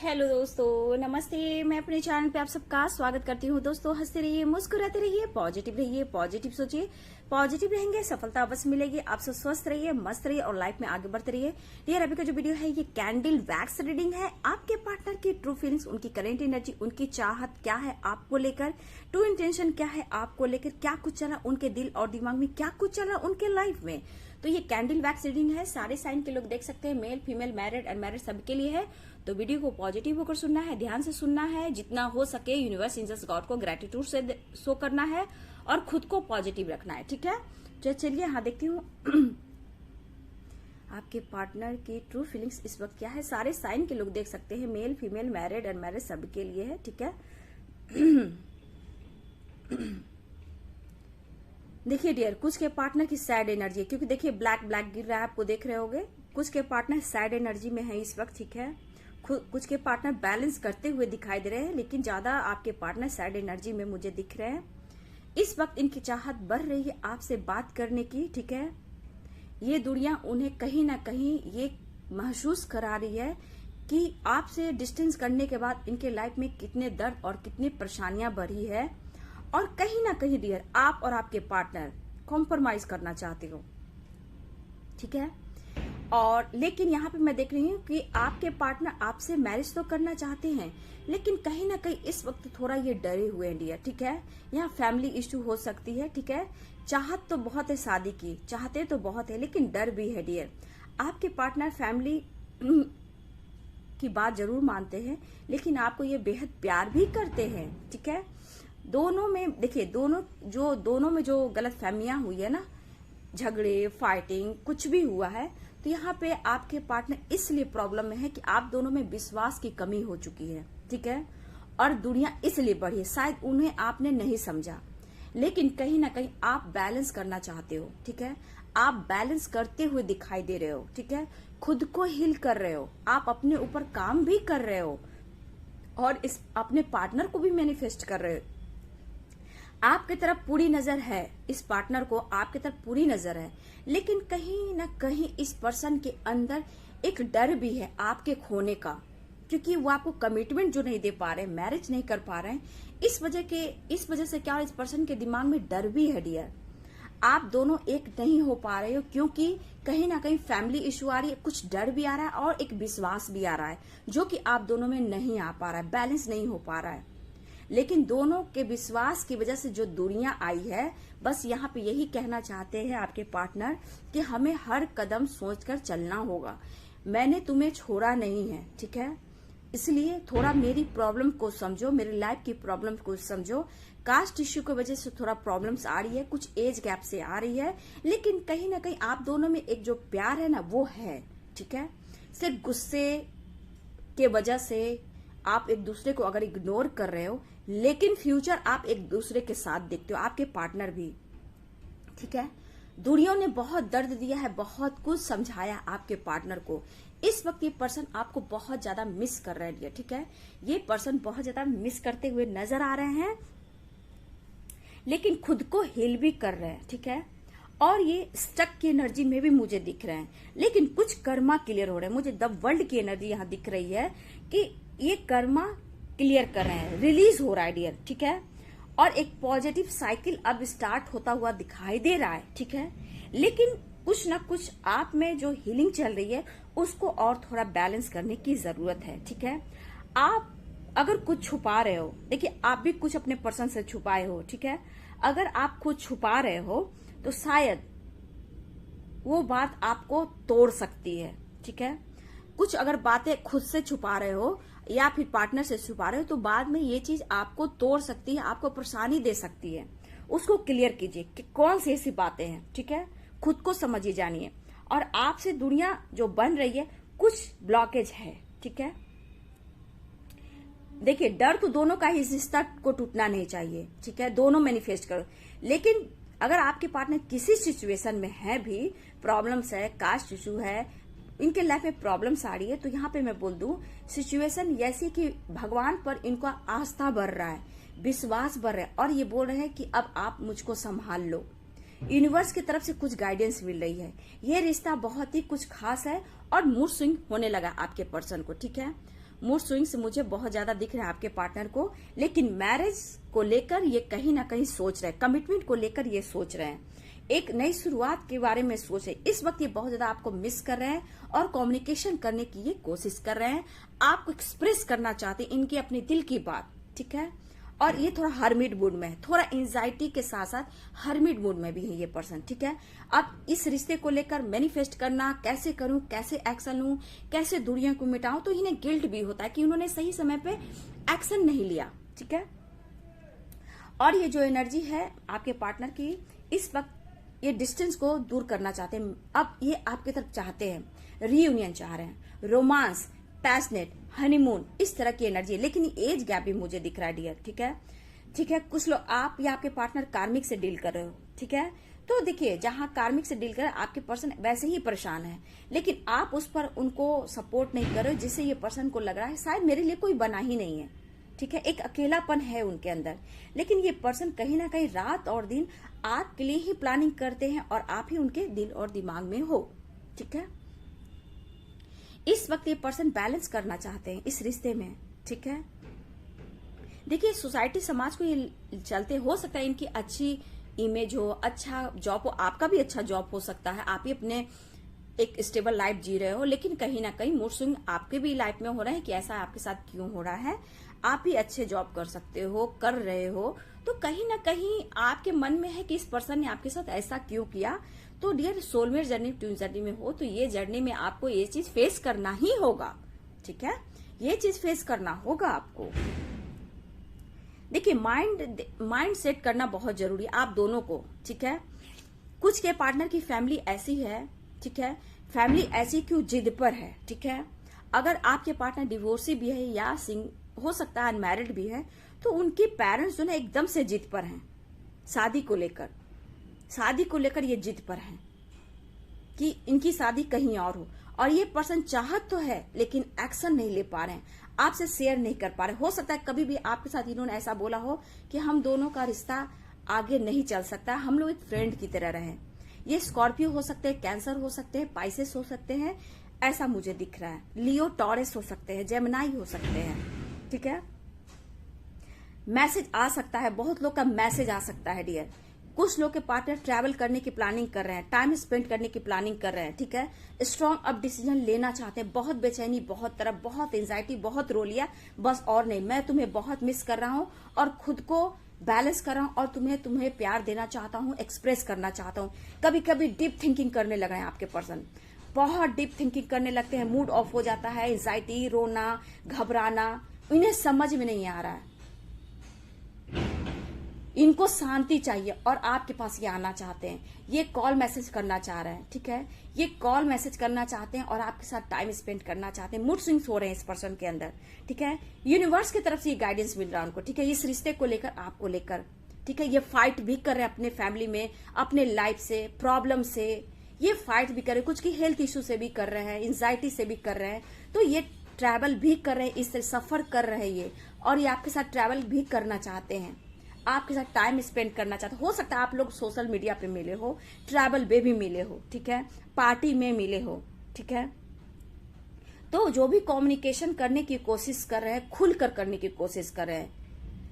Hello दोस्तों, नमस्ते। मैं अपने चैनल पे आप सबका स्वागत करती हूँ। दोस्तों, हंसते रहिए, मुस्कुराते रहिए, पॉजिटिव रहिए, पॉजिटिव सोचिए, पॉजिटिव रहेंगे, सफलता अवश्य मिलेगी। आप सब स्वस्थ रहिए, मस्त रहिए और लाइफ में आगे बढ़ते रहिए। डियर, अभी का जो वीडियो है ये कैंडल वैक्स रीडिंग है। आपके पार्टनर की ट्रू फीलिंग्स, उनकी करेंट एनर्जी, उनकी चाहत क्या है आपको लेकर, ट्रू इंटेंशन क्या है आपको लेकर, क्या कुछ चला उनके दिल और दिमाग में, क्या कुछ चला उनके लाइफ में। तो ये कैंडल वैक्स रीडिंग है। सारे साइन के लोग देख सकते हैं, मेल फीमेल मैरिड अनमैरिड सबके लिए है। तो वीडियो को पॉजिटिव होकर सुनना है, ध्यान से सुनना है, जितना हो सके यूनिवर्स एंजल्स गॉड को ग्रेटिट्यूड से शो करना है और खुद को पॉजिटिव रखना है। ठीक है, तो चलिए हाँ देखती हूँ आपके पार्टनर की ट्रू फीलिंग्स इस वक्त क्या है। सारे साइन के लोग देख सकते हैं, मेल फीमेल मैरिड अनमैरिड सबके लिए है। ठीक है, देखिए डियर, कुछ के पार्टनर की सैड एनर्जी है, क्योंकि देखिए ब्लैक ब्लैक गिर रहा है, आपको देख रहे होगे। कुछ के पार्टनर सैड एनर्जी में है इस वक्त। ठीक है, कुछ के पार्टनर बैलेंस करते हुए दिखाई दे रहे हैं, लेकिन ज्यादा आपके पार्टनर सैड एनर्जी में मुझे दिख रहे हैं। इस वक्त इनकी चाहत बढ़ रही है आपसे बात करने की। ठीक है, ये दुनिया उन्हें कहीं ना कहीं ये महसूस करा रही है कि आपसे डिस्टेंस करने के बाद इनके लाइफ में कितने दर्द और कितनी परेशानियां बढ़ी है, और कहीं ना कहीं डियर आप और आपके पार्टनर कॉम्प्रोमाइज करना चाहते हो। ठीक है, और लेकिन यहाँ पे मैं देख रही हूँ कि आपके पार्टनर आपसे मैरिज तो करना चाहते हैं, लेकिन कहीं ना कहीं इस वक्त थोड़ा ये डरे हुए हैं डियर। ठीक है, यहाँ फैमिली इश्यू हो सकती है। ठीक है, चाहत तो बहुत है, शादी की चाहते तो बहुत है, लेकिन डर भी है डियर। आपके पार्टनर फैमिली की बात जरूर मानते हैं, लेकिन आपको ये बेहद प्यार भी करते हैं। ठीक है, दोनों में देखिए, दोनों में जो गलत फहमियां हुई है ना, झगड़े फाइटिंग कुछ भी हुआ है, तो यहाँ पे आपके पार्टनर इसलिए प्रॉब्लम में है कि आप दोनों में विश्वास की कमी हो चुकी है। ठीक है, और दुनिया इसलिए बढ़ी है, शायद उन्हें आपने नहीं समझा, लेकिन कहीं ना कहीं आप बैलेंस करना चाहते हो। ठीक है, आप बैलेंस करते हुए दिखाई दे रहे हो। ठीक है, खुद को हील कर रहे हो, आप अपने ऊपर काम भी कर रहे हो, और इस अपने पार्टनर को भी मैनिफेस्ट कर रहे हो। आपकी तरफ पूरी नजर है, इस पार्टनर को आपकी तरफ पूरी नजर है, लेकिन कहीं ना कहीं इस पर्सन के अंदर एक डर भी है आपके खोने का, क्योंकि वो आपको कमिटमेंट जो नहीं दे पा रहे, मैरिज नहीं कर पा रहे हैं। इस वजह से क्या, इस पर्सन के दिमाग में डर भी है डियर। आप दोनों एक नहीं हो पा रहे हो, क्योंकि कहीं ना कहीं फैमिली इश्यू आ रही है, कुछ डर भी आ रहा है और एक विश्वास भी आ रहा है, जो कि आप दोनों में नहीं आ पा रहा है, बैलेंस नहीं हो पा रहा है। लेकिन दोनों के विश्वास की वजह से जो दूरियां आई है, बस यहाँ पे यही कहना चाहते हैं आपके पार्टनर कि हमें हर कदम सोचकर चलना होगा। मैंने तुम्हें छोड़ा नहीं है। ठीक है, इसलिए थोड़ा मेरी प्रॉब्लम को समझो, मेरी लाइफ की प्रॉब्लम को समझो। कास्ट इश्यू की वजह से थोड़ा प्रॉब्लम्स आ रही है, कुछ एज गैप से आ रही है, लेकिन कहीं ना कहीं आप दोनों में एक जो प्यार है ना, वो है। ठीक है, सिर्फ गुस्से के वजह से आप एक दूसरे को अगर इग्नोर कर रहे हो, लेकिन फ्यूचर आप एक दूसरे के साथ देखते हो, आपके पार्टनर भी। ठीक है, दूरियों ने बहुत दर्द दिया है, बहुत कुछ समझाया आपके पार्टनर को। इस वक्त ये पर्सन आपको बहुत ज्यादा मिस कर रहे हैं। ठीक है, ये पर्सन बहुत ज्यादा मिस करते हुए नजर आ रहे हैं, लेकिन खुद को हील भी कर रहे हैं। ठीक है, और ये स्टक की एनर्जी में भी मुझे दिख रहे हैं, लेकिन कुछ कर्मा क्लियर हो रहे हैं। मुझे द वर्ल्ड की एनर्जी यहाँ दिख रही है कि ये कर्मा क्लियर कर रहे हैं, रिलीज हो रहा है डियर। ठीक है, और एक पॉजिटिव साइकिल अब स्टार्ट होता हुआ दिखाई दे रहा है। ठीक है, लेकिन कुछ ना कुछ आप में जो हीलिंग चल रही है, उसको और थोड़ा बैलेंस करने की जरूरत है। ठीक है, आप अगर कुछ छुपा रहे हो, देखिए आप भी कुछ अपने पर्सन से छुपाए हो। ठीक है, अगर आप कुछ छुपा रहे हो तो शायद वो बात आपको तोड़ सकती है। ठीक है, कुछ अगर बातें खुद से छुपा रहे हो या फिर पार्टनर से छुपा रहे हो, तो बाद में ये चीज आपको तोड़ सकती है, आपको परेशानी दे सकती है। उसको क्लियर कीजिए कि कौन सी ऐसी बातें हैं। ठीक है, खुद को समझिए, जानिए, और आपसे दुनिया जो बन रही है, कुछ ब्लॉकेज है। ठीक है, देखिए डर तो दोनों का ही, रिश्ता को टूटना नहीं चाहिए। ठीक है, दोनों मैनिफेस्ट करो, लेकिन अगर आपके पार्टनर किसी सिचुएशन में है भी, प्रॉब्लम्स है, कास्ट इशू है, इनके लाइफ में प्रॉब्लम्स आ रही है, तो यहाँ पे मैं बोल दूं सिचुएशन ऐसी कि भगवान पर इनका आस्था बढ़ रहा है, विश्वास बढ़ रहा है, और ये बोल रहे हैं कि अब आप मुझको संभाल लो। यूनिवर्स की तरफ से कुछ गाइडेंस मिल रही है। ये रिश्ता बहुत ही कुछ खास है और मूड स्विंग होने लगा आपके पर्सन को। ठीक है, मूड स्विंग्स मुझे बहुत ज्यादा दिख रहे हैं आपके पार्टनर को, लेकिन मैरिज को लेकर ये कहीं ना कहीं सोच रहे हैं, कमिटमेंट को लेकर ये सोच रहे हैं, एक नई शुरुआत के बारे में सोच रहे हैं। इस वक्त ये बहुत ज्यादा आपको मिस कर रहे हैं और कम्युनिकेशन करने की ये कोशिश कर रहे हैं, आपको एक्सप्रेस करना चाहते हैं इनके अपने दिल की बात, ठीक है। और ये थोड़ा हर्मिट मूड में है, थोड़ा एंजाइटी के साथ साथ हर्मिट मूड में भी है ये पर्सन, ठीक है। अब इस रिश्ते को लेकर मैनिफेस्ट करना, कैसे करूं, कैसे एक्शन लूं, कैसे दूरियों को मिटाऊं, तो इन्हें गिल्ट भी होता है कि उन्होंने सही समय पे एक्शन नहीं लिया, ठीक है। और ये जो एनर्जी है आपके पार्टनर की, इस वक्त ये डिस्टेंस को दूर करना चाहते हैं। अब ये आपके तरफ चाहते हैं, रीयूनियन चाह रहे हैं, रोमांस, पैशनेट, हनीमून, इस तरह की एनर्जी है। लेकिन एज गैप भी मुझे दिख रहा है डियर, ठीक है, ठीक है। कुछ लोग आप या आपके पार्टनर कार्मिक से डील कर रहे हो, ठीक है। तो देखिए, जहां कार्मिक से डील कर रहे हैं आपके पर्सन वैसे ही परेशान है, लेकिन आप उस पर उनको सपोर्ट नहीं कर रहे हो, जिससे ये पर्सन को लग रहा है शायद मेरे लिए कोई बना ही नहीं है, ठीक है। एक अकेलापन है उनके अंदर। लेकिन ये पर्सन कहीं ना कहीं रात और दिन आपके लिए ही प्लानिंग करते हैं और आप ही उनके दिल और दिमाग में हो, ठीक है। इस वक्त ये पर्सन बैलेंस करना चाहते हैं इस रिश्ते में, ठीक है। देखिए, सोसाइटी समाज को ये चलते, हो सकता है इनकी अच्छी इमेज हो, अच्छा जॉब हो, आपका भी अच्छा जॉब हो सकता है, आप ही अपने एक स्टेबल लाइफ जी रहे हो, लेकिन कहीं ना कहीं मूड स्विंग आपके भी लाइफ में हो रहा है कि ऐसा आपके साथ क्यों हो रहा है। आप ही अच्छे जॉब कर सकते हो, कर रहे हो, तो कहीं ना कहीं आपके मन में है कि इस पर्सन ने आपके साथ ऐसा क्यों किया। तो dear, soulmate journey, twin journey में हो तो ये जर्नी में आपको ये चीज फेस करना ही होगा, ठीक है। ये चीज फेस करना होगा आपको। देखिए, माइंड सेट करना बहुत जरूरी है आप दोनों को, ठीक है। कुछ के पार्टनर की फैमिली ऐसी है, ठीक है, फैमिली ऐसी क्यों जिद पर है, ठीक है। अगर आपके पार्टनर डिवोर्सी भी है या हो सकता है अनमैरिड भी है, तो उनके पेरेंट्स जो है एकदम से जिद पर हैं शादी को लेकर ये जिद पर हैं कि इनकी शादी कहीं और हो। और ये पर्सन चाहत तो है लेकिन एक्शन नहीं ले पा रहे हैं, आपसे शेयर नहीं कर पा रहे। हो सकता है कभी भी आपके साथ इन्होंने ऐसा बोला हो कि हम दोनों का रिश्ता आगे नहीं चल सकता, हम लोग एक फ्रेंड की तरह रहें। ये स्कॉर्पियो हो सकते हैं, कैंसर हो सकते हैं, पाइसेस हो सकते हैं, ऐसा मुझे दिख रहा है। लियो, टॉरस हो सकते हैं, जेमिनाई हो सकते हैं, ठीक है। मैसेज आ सकता है, बहुत लोग का मैसेज आ सकता है डियर। कुछ लोग के पार्टनर ट्रैवल करने की प्लानिंग कर रहे हैं, टाइम स्पेंड करने की प्लानिंग कर रहे हैं, ठीक है। स्ट्रांग अब डिसीजन लेना चाहते हैं, बहुत बेचैनी, बहुत तरफ, बहुत एंजाइटी, बहुत रो लिया बस और नहीं, मैं तुम्हें बहुत मिस कर रहा हूं और खुद को बैलेंस कर रहा हूं और तुम्हें प्यार देना चाहता हूं, एक्सप्रेस करना चाहता हूं। कभी कभी डीप थिंकिंग करने लग रहे हैं आपके पर्सन, बहुत डीप थिंकिंग करने लगते हैं, मूड ऑफ हो जाता है, एंजाइटी, रोना, घबराना, इन्हें समझ में नहीं आ रहा है, इनको शांति चाहिए और आपके पास ये आना चाहते हैं। ये कॉल मैसेज करना चाह रहे हैं, ठीक है। ये कॉल मैसेज करना चाहते हैं और आपके साथ टाइम स्पेंड करना चाहते हैं। मूड स्विंग्स हो रहे हैं इस पर्सन के अंदर, ठीक है। यूनिवर्स की तरफ से ये गाइडेंस मिल रहा है उनको, ठीक है, इस रिश्ते को लेकर, आपको लेकर, ठीक है। ये फाइट भी कर रहे हैं अपने फैमिली में, अपने लाइफ से, प्रॉब्लम से ये फाइट भी कर रहे हैं, कुछ की हेल्थ इश्यू से भी कर रहे हैं, एंजाइटी से भी कर रहे हैं। तो ये ट्रैवल भी कर रहे हैं, इससे सफर कर रहे हैं ये, और ये आपके साथ ट्रैवल भी करना चाहते हैं, आपके साथ टाइम स्पेंड करना चाहते हो सकता है आप लोग सोशल मीडिया पे मिले हो, ट्रैवल पे भी मिले हो, ठीक है, पार्टी में मिले हो, ठीक है। तो जो भी कम्युनिकेशन करने की कोशिश कर रहे हैं, खुलकर करने की कोशिश कर रहे हैं,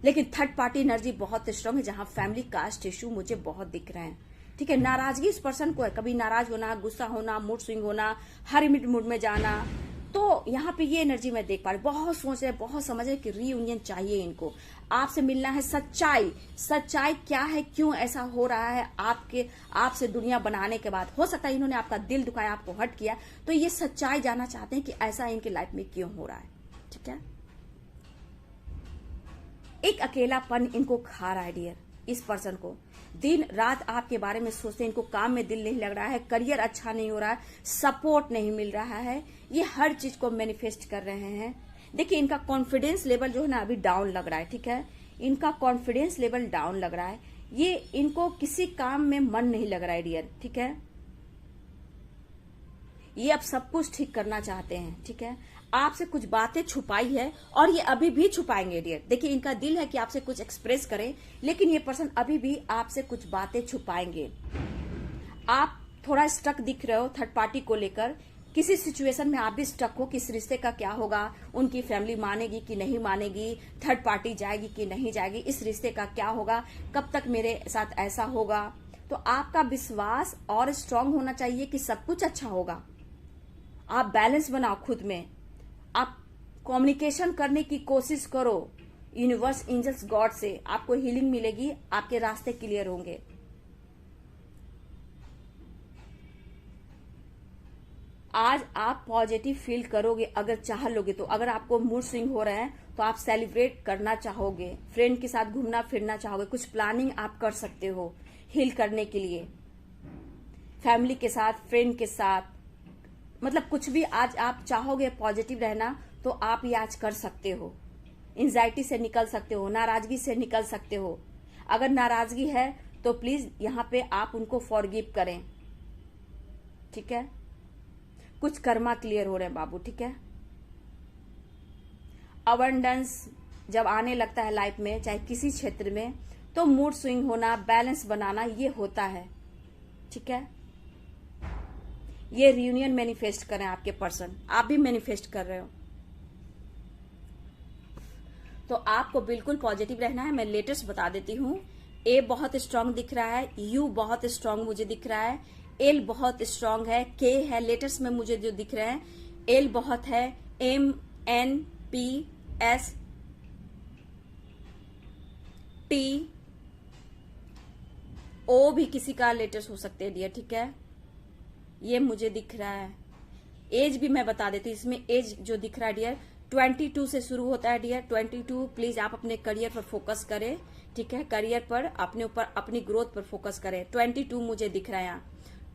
लेकिन थर्ड पार्टी एनर्जी बहुत स्ट्रांग है, जहां फैमिली कास्ट इश्यू मुझे बहुत दिख रहे हैं, ठीक है। नाराजगी इस पर्सन को है, कभी नाराज होना, गुस्सा होना, मूड स्विंग होना, हर मिनट मूड में जाना। तो यहाँ पे ये एनर्जी मैं देख पा रही, बहुत सोच रहे, बहुत समझ रहे कि रीयूनियन चाहिए इनको, आपसे मिलना है, सच्चाई क्या है, क्यों ऐसा हो रहा है आपसे दुनिया बनाने के बाद। हो सकता है इन्होंने आपका दिल दुखाया, आपको हर्ट किया, तो ये सच्चाई जानना चाहते हैं कि ऐसा इनके लाइफ में क्यों हो रहा है, ठीक है। एक अकेलापन इनको खा रहा है डियर, इस पर्सन को दिन रात आपके बारे में सोचते हैं, इनको काम में दिल नहीं लग रहा है, करियर अच्छा नहीं हो रहा है, सपोर्ट नहीं मिल रहा है, ये हर चीज को मैनिफेस्ट कर रहे हैं। देखिए, इनका कॉन्फिडेंस लेवल जो है ना अभी डाउन लग रहा है, ठीक है, इनका कॉन्फिडेंस लेवल डाउन लग रहा है, ये इनको किसी काम में मन नहीं लग रहा है डियर, ठीक है। ये अब सब कुछ ठीक करना चाहते हैं, ठीक है। आपसे कुछ बातें छुपाई है और ये अभी भी छुपाएंगे डियर। देखिए, इनका दिल है कि आपसे कुछ एक्सप्रेस करें, लेकिन ये पर्सन अभी भी आपसे कुछ बातें छुपाएंगे। आप थोड़ा स्टक दिख रहे हो थर्ड पार्टी को लेकर, किसी सिचुएशन में आप भी स्टक हो कि इस रिश्ते का क्या होगा, उनकी फैमिली मानेगी कि नहीं मानेगी, थर्ड पार्टी जाएगी कि नहीं जाएगी, इस रिश्ते का क्या होगा, कब तक मेरे साथ ऐसा होगा। तो आपका विश्वास और स्ट्रांग होना चाहिए कि सब कुछ अच्छा होगा। आप बैलेंस बनाओ खुद में, आप कम्युनिकेशन करने की कोशिश करो यूनिवर्स, एंजल्स, गॉड से, आपको हीलिंग मिलेगी, आपके रास्ते क्लियर होंगे। आज आप पॉजिटिव फील करोगे अगर चाह लोगे तो। अगर आपको मूड स्विंग हो रहा है तो आप सेलिब्रेट करना चाहोगे, फ्रेंड के साथ घूमना फिरना चाहोगे, कुछ प्लानिंग आप कर सकते हो हील करने के लिए, फैमिली के साथ, फ्रेंड के साथ, मतलब कुछ भी आज आप चाहोगे पॉजिटिव रहना तो आप ये आज कर सकते हो। एंजाइटी से निकल सकते हो, नाराजगी से निकल सकते हो। अगर नाराजगी है तो प्लीज यहाँ पे आप उनको फॉरगिव करें, ठीक है। कुछ कर्मा क्लियर हो रहे हैं बाबू, ठीक है। अबंडेंस जब आने लगता है लाइफ में, चाहे किसी क्षेत्र में, तो मूड स्विंग होना, बैलेंस बनाना, ये होता है, ठीक है। ये रियूनियन मैनिफेस्ट करें आपके पर्सन, आप भी मैनिफेस्ट कर रहे हो तो आपको बिल्कुल पॉजिटिव रहना है। मैं लेटेस्ट बता देती हूँ। ए बहुत स्ट्रांग दिख रहा है, यू बहुत स्ट्रांग मुझे दिख रहा है, एल बहुत स्ट्रांग है, के है, लेटेस्ट में मुझे जो दिख रहे हैं, एल बहुत है, M, N, P, S, T, O भी किसी का लेटेस्ट हो सकते हैं डियर, ठीक है। ये मुझे दिख रहा है। एज भी मैं बता देती हूँ, इसमें एज जो दिख रहा है डियर 22 से शुरू होता है डियर। 22 प्लीज आप अपने करियर पर फोकस करें, ठीक है। करियर पर, अपने ऊपर, अपनी ग्रोथ पर फोकस करें। 22 मुझे दिख रहा है यहाँ।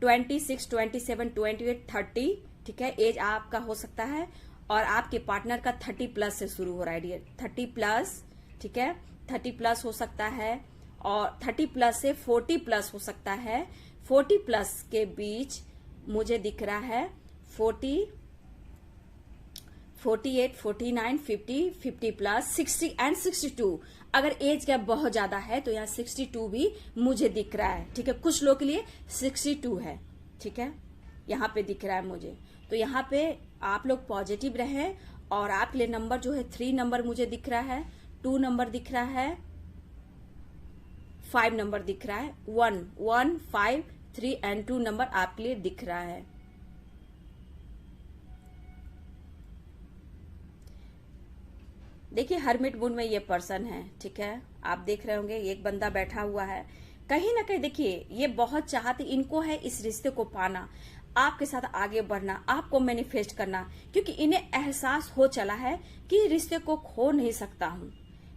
26, 27, 28, 30, ठीक है, एज आपका हो सकता है। और आपके पार्टनर का 30+ से शुरू हो रहा है डियर, 30+, ठीक है, 30+ हो सकता है। और 30+ से 40+ हो सकता है। 40+ के बीच मुझे दिख रहा है 40, 48, 49, 50, 50+, 60 एंड 62। अगर एज गैप बहुत ज्यादा है तो यहाँ 62 भी मुझे दिख रहा है, ठीक है। कुछ लोग के लिए 62 है, ठीक है, यहाँ पे दिख रहा है मुझे। तो यहाँ पे आप लोग पॉजिटिव रहें। और आपके लिए नंबर जो है 3 नंबर मुझे दिख रहा है, 2 नंबर दिख रहा है, 5 नंबर दिख रहा है, 1, 1, 5, 3 एंड 2 नंबर आपके लिए दिख रहा है। देखिए हरमिट मून में ये पर्सन है, ठीक है, आप देख रहे होंगे एक बंदा बैठा हुआ है। कहीं ना कहीं देखिए ये बहुत चाहते इनको है इस रिश्ते को पाना, आपके साथ आगे बढ़ना, आपको मैनिफेस्ट करना, क्योंकि इन्हें एहसास हो चला है कि रिश्ते को खो नहीं सकता हूं।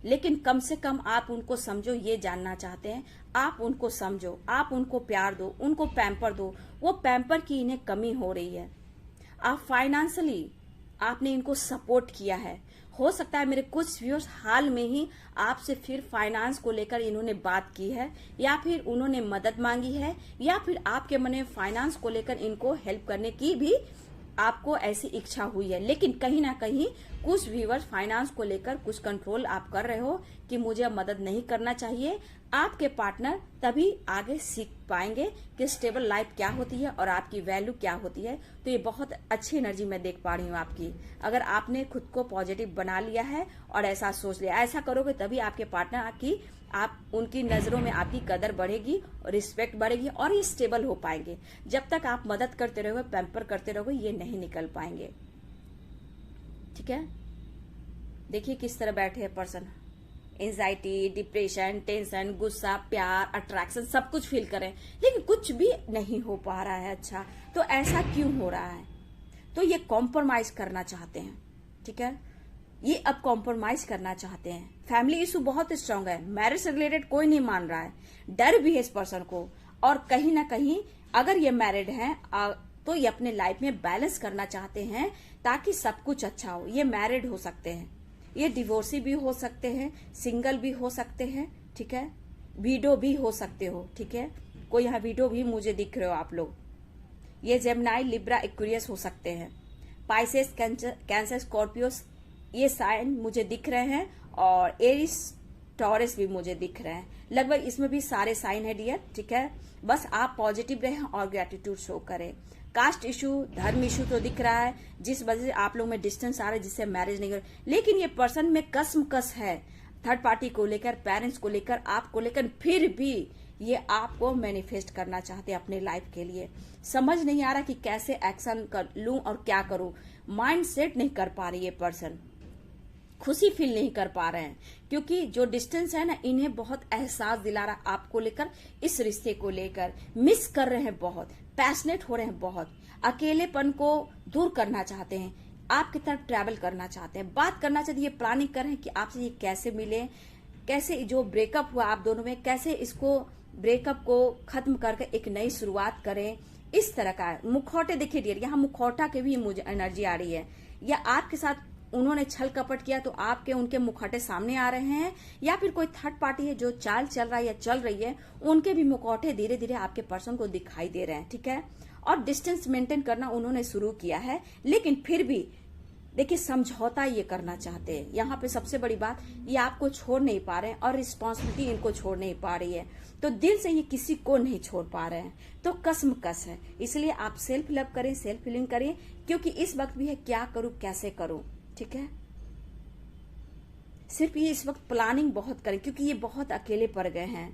लेकिन कम से कम आप उनको समझो, ये जानना चाहते हैं। आप उनको समझो, आप उनको प्यार दो, उनको पैम्पर दो। वो पैम्पर की इन्हें कमी हो रही है। आप फाइनेंशियली आपने इनको सपोर्ट किया है। हो सकता है मेरे कुछ व्यूअर्स हाल में ही आपसे फिर फाइनेंस को लेकर इन्होंने बात की है, या फिर उन्होंने मदद मांगी है, या फिर आपके मन में फाइनेंस को लेकर इनको हेल्प करने की भी आपको ऐसी इच्छा हुई है। लेकिन कहीं ना कहीं कुछ व्यूअर्स फाइनेंस को लेकर कुछ कंट्रोल आप कर रहे हो कि मुझे अब मदद नहीं करना चाहिए। आपके पार्टनर तभी आगे सीख पाएंगे कि स्टेबल लाइफ क्या होती है और आपकी वैल्यू क्या होती है। तो ये बहुत अच्छी एनर्जी मैं देख पा रही हूँ आपकी। अगर आपने खुद को पॉजिटिव बना लिया है और ऐसा सोच लिया, ऐसा करोगे तभी आपके पार्टनर आप उनकी नजरों में आपकी कदर बढ़ेगी और रिस्पेक्ट बढ़ेगी और ये स्टेबल हो पाएंगे। जब तक आप मदद करते रहोगे, पैम्पर करते रहोगे, ये नहीं निकल पाएंगे, ठीक है। देखिए किस तरह बैठे हैं पर्सन। एंजाइटी, डिप्रेशन, टेंशन, गुस्सा, प्यार, अट्रैक्शन सब कुछ फील करें, लेकिन कुछ भी नहीं हो पा रहा है। अच्छा, तो ऐसा क्यों हो रहा है? तो ये कॉम्प्रोमाइज करना चाहते हैं, ठीक है, ये अब कॉम्प्रोमाइज करना चाहते हैं। फैमिली इशू बहुत स्ट्रांग है, मैरिज से रिलेटेड कोई नहीं मान रहा है, डर भी है इस पर्सन को। और कहीं ना कहीं अगर ये मैरिड हैं तो ये अपने लाइफ में बैलेंस करना चाहते हैं ताकि सब कुछ अच्छा हो। ये मैरिड हो सकते हैं, ये डिवोर्सी भी हो सकते हैं, सिंगल भी हो सकते हैं, ठीक है, वीडो भी हो सकते हो, ठीक है। कोई यहाँ वीडो भी मुझे दिख रहे हो आप लोग। ये जेमिनी, लिब्रा, एक्वेरियस हो सकते हैं, पाइसेस, कैंसर, स्कॉर्पियोस, ये साइन मुझे दिख रहे हैं। और एरिस, टॉरस भी मुझे दिख रहे हैं। लगभग इसमें भी सारे साइन है डियर, ठीक है। बस आप पॉजिटिव रहें और ग्रेटिट्यूड शो करें। कास्ट इशू, धर्म इशू तो दिख रहा है, जिस वजह से आप लोग में डिस्टेंस आ रहा है, जिससे मैरिज नहीं कर। लेकिन ये पर्सन में कसमकस है थर्ड पार्टी को लेकर, पेरेंट्स को लेकर, आपको लेकर, फिर भी ये आपको मैनिफेस्ट करना चाहते हैं अपने लाइफ के लिए। समझ नहीं आ रहा कि कैसे एक्शन कर लूं और क्या करूं, माइंड सेट नहीं कर पा रही ये पर्सन, खुशी फील नहीं कर पा रहे हैं, क्योंकि जो डिस्टेंस है ना, इन्हें बहुत एहसास दिला रहा है आपको लेकर, इस रिश्ते को लेकर। मिस कर रहे हैं बहुत, पैशनेट हो रहे हैं बहुत, अकेलेपन को दूर करना चाहते हैं, आपकी तरफ ट्रैवल करना चाहते हैं, बात करना चाहते हैं, ये प्लानिंग कर रहे हैं कि आपसे ये कैसे मिले, कैसे जो ब्रेकअप हुआ आप दोनों में, कैसे इसको ब्रेकअप को खत्म करके एक नई शुरुआत करें। इस तरह का मुखौटे देखिए डियर, यहाँ मुखौटा के भी मुझे एनर्जी आ रही है, या आपके साथ उन्होंने छल कपट किया तो आपके उनके मुखौटे सामने आ रहे हैं, या फिर कोई थर्ड पार्टी है जो चाल चल रहा है या चल रही है, उनके भी मुखौटे धीरे धीरे आपके पर्सन को दिखाई दे रहे हैं। ठीक है, और डिस्टेंस मेंटेन करना उन्होंने शुरू किया है, लेकिन फिर भी देखिए समझौता ये करना चाहते हैं। यहाँ पे सबसे बड़ी बात, ये आपको छोड़ नहीं पा रहे हैं और रिस्पॉन्सिबिलिटी इनको छोड़ नहीं पा रही है, तो दिल से ये किसी को नहीं छोड़ पा रहे हैं, तो कसमकस है। इसलिए आप सेल्फ लव करें, सेल्फ हीलिंग करें, क्योंकि इस वक्त भी है क्या करूं कैसे करूं। ठीक है, सिर्फ ये इस वक्त प्लानिंग बहुत करें, क्योंकि ये बहुत अकेले पड़ गए हैं।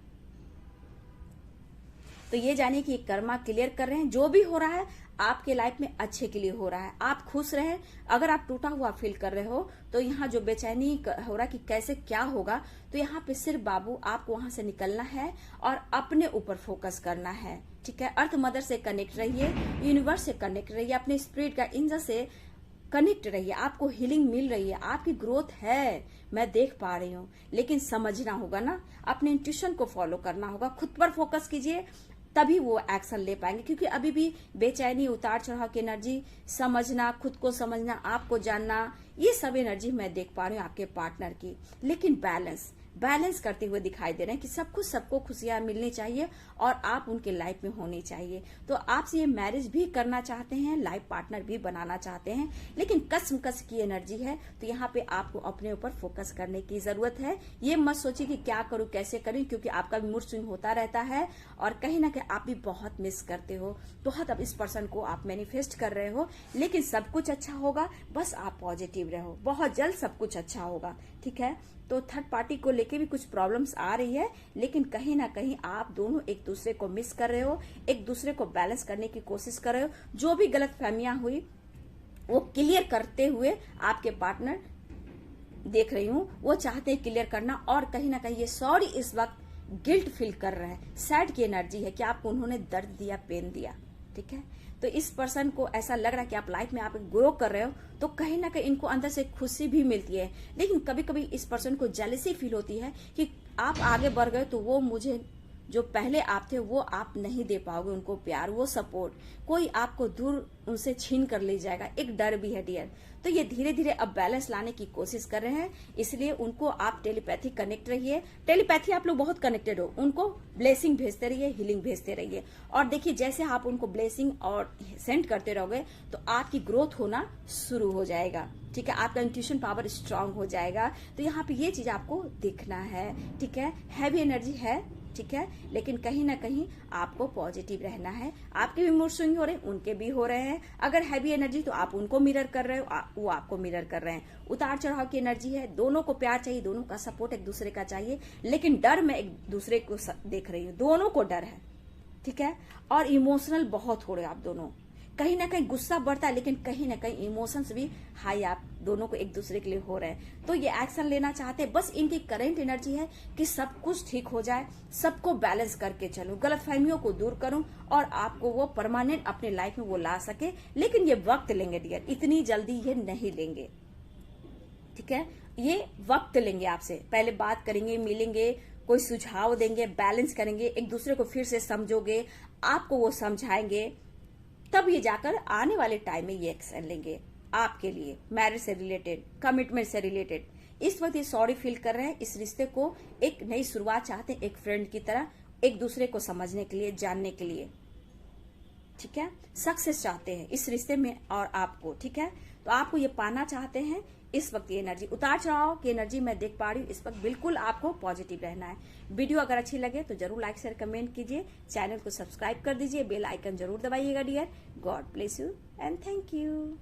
तो ये जानिए कि ये कर्मा क्लियर कर रहे हैं, जो भी हो रहा है आपके लाइफ में अच्छे के लिए हो रहा है, आप खुश रहे। अगर आप टूटा हुआ फील कर रहे हो, तो यहाँ जो बेचैनी हो रहा है कि कैसे क्या होगा, तो यहाँ पे सिर्फ बाबू आपको वहां से निकलना है और अपने ऊपर फोकस करना है। ठीक है, अर्थ मदर से कनेक्ट रहिए, यूनिवर्स से कनेक्ट रहिए, अपने स्पिरिट का इंजन से कनेक्ट रहिए, आपको हीलिंग मिल रही है, आपकी ग्रोथ है, मैं देख पा रही हूँ। लेकिन समझना होगा ना, अपने इंट्यूशन को फॉलो करना होगा, खुद पर फोकस कीजिए, तभी वो एक्शन ले पाएंगे। क्योंकि अभी भी बेचैनी, उतार चढ़ाव की एनर्जी, समझना, खुद को समझना, आपको जानना, ये सब एनर्जी मैं देख पा रही हूँ आपके पार्टनर की। लेकिन बैलेंस करते हुए दिखाई दे रहे हैं कि सबको खुशियां मिलनी चाहिए और आप उनके लाइफ में होनी चाहिए। तो आपसे ये मैरिज भी करना चाहते हैं, लाइफ पार्टनर भी बनाना चाहते हैं, लेकिन कसमकस की एनर्जी है, तो यहाँ पे आपको अपने ऊपर फोकस करने की जरूरत है। ये मत सोचिए कि क्या करूं कैसे करूं, क्योंकि आपका भी मूड स्विंग होता रहता है और कहीं ना कहीं आप भी बहुत मिस करते हो, बहुत अब इस पर्सन को आप मैनिफेस्ट कर रहे हो। लेकिन सब कुछ अच्छा होगा, बस आप पॉजिटिव रहो, बहुत जल्द सब कुछ अच्छा होगा। ठीक है, तो थर्ड पार्टी को लेके भी कुछ प्रॉब्लम्स आ रही है, लेकिन कहीं ना कहीं आप दोनों एक दूसरे को मिस कर रहे हो, एक दूसरे को बैलेंस करने की कोशिश कर रहे हो। जो भी गलत फहमियां हुई वो क्लियर करते हुए आपके पार्टनर देख रही हूं, वो चाहते हैं क्लियर करना, और कहीं ना कहीं ये सॉरी इस वक्त गिल्ट फील कर रहे हैं, सैड की एनर्जी है कि आपको उन्होंने दर्द दिया, पेन दिया। ठीक है, तो इस पर्सन को ऐसा लग रहा है कि आप लाइफ में आप ग्रो कर रहे हो, तो कहीं ना कहीं इनको अंदर से खुशी भी मिलती है। लेकिन कभी कभी इस पर्सन को जेलसी फील होती है कि आप आगे बढ़ गए तो वो मुझे, जो पहले आप थे वो आप नहीं दे पाओगे उनको प्यार, वो सपोर्ट, कोई आपको दूर उनसे छीन कर ले जाएगा, एक डर भी है डियर। तो ये धीरे धीरे अब बैलेंस लाने की कोशिश कर रहे हैं, इसलिए उनको आप टेलीपैथी कनेक्ट रहिए। टेलीपैथी आप लोग बहुत कनेक्टेड हो, उनको ब्लेसिंग भेजते रहिए, हीलिंग भेजते रहिए, और देखिए जैसे आप उनको ब्लेसिंग और सेंड करते रहोगे तो आपकी ग्रोथ होना शुरू हो जाएगा। ठीक है, आपका इंट्यूशन पावर स्ट्रांग हो जाएगा। तो यहाँ पे ये चीज आपको दिखना है। ठीक है, हैवी एनर्जी है, ठीक है, लेकिन कहीं ना कहीं आपको पॉजिटिव रहना है। आपके भी मूड स्विंग हो रहे हैं, उनके भी हो रहे हैं। अगर हैवी एनर्जी तो आप उनको मिरर कर रहे हो, वो आपको मिरर कर रहे हैं। उतार चढ़ाव की एनर्जी है, दोनों को प्यार चाहिए, दोनों का सपोर्ट एक दूसरे का चाहिए, लेकिन डर में एक दूसरे को देख रही हूँ, दोनों को डर है। ठीक है, और इमोशनल बहुत हो रहे हो आप दोनों, कहीं ना कहीं गुस्सा बढ़ता है, लेकिन कहीं ना कहीं इमोशंस भी हाई आप दोनों को एक दूसरे के लिए हो रहे हैं। तो ये एक्शन लेना चाहते हैं, बस इनकी करंट एनर्जी है कि सब कुछ ठीक हो जाए, सबको बैलेंस करके चलूं, गलतफहमियों को दूर करूं और आपको वो परमानेंट अपने लाइफ में वो ला सके। लेकिन ये वक्त लेंगे डियर, इतनी जल्दी ये नहीं लेंगे। ठीक है, ये वक्त लेंगे, आपसे पहले बात करेंगे, मिलेंगे, कोई सुझाव देंगे, बैलेंस करेंगे, एक दूसरे को फिर से समझोगे, आपको वो समझाएंगे, तब ये जाकर आने वाले टाइम में ये एक्शन लेंगे आपके लिए, मैरिज से रिलेटेड, कमिटमेंट से रिलेटेड। इस वक्त ये सॉरी फील कर रहे हैं, इस रिश्ते को एक नई शुरुआत चाहते हैं, एक फ्रेंड की तरह, एक दूसरे को समझने के लिए, जानने के लिए। ठीक है, सक्सेस चाहते हैं इस रिश्ते में और आपको। ठीक है, तो आपको ये पाना चाहते हैं, इस वक्त ये एनर्जी, उतार चढ़ाव की एनर्जी मैं देख पा रही हूँ इस वक्त। बिल्कुल आपको पॉजिटिव रहना है। वीडियो अगर अच्छी लगे तो जरूर लाइक शेयर कमेंट कीजिए, चैनल को सब्सक्राइब कर दीजिए, बेल आइकन जरूर दबाइएगा dear. God bless you and thank you.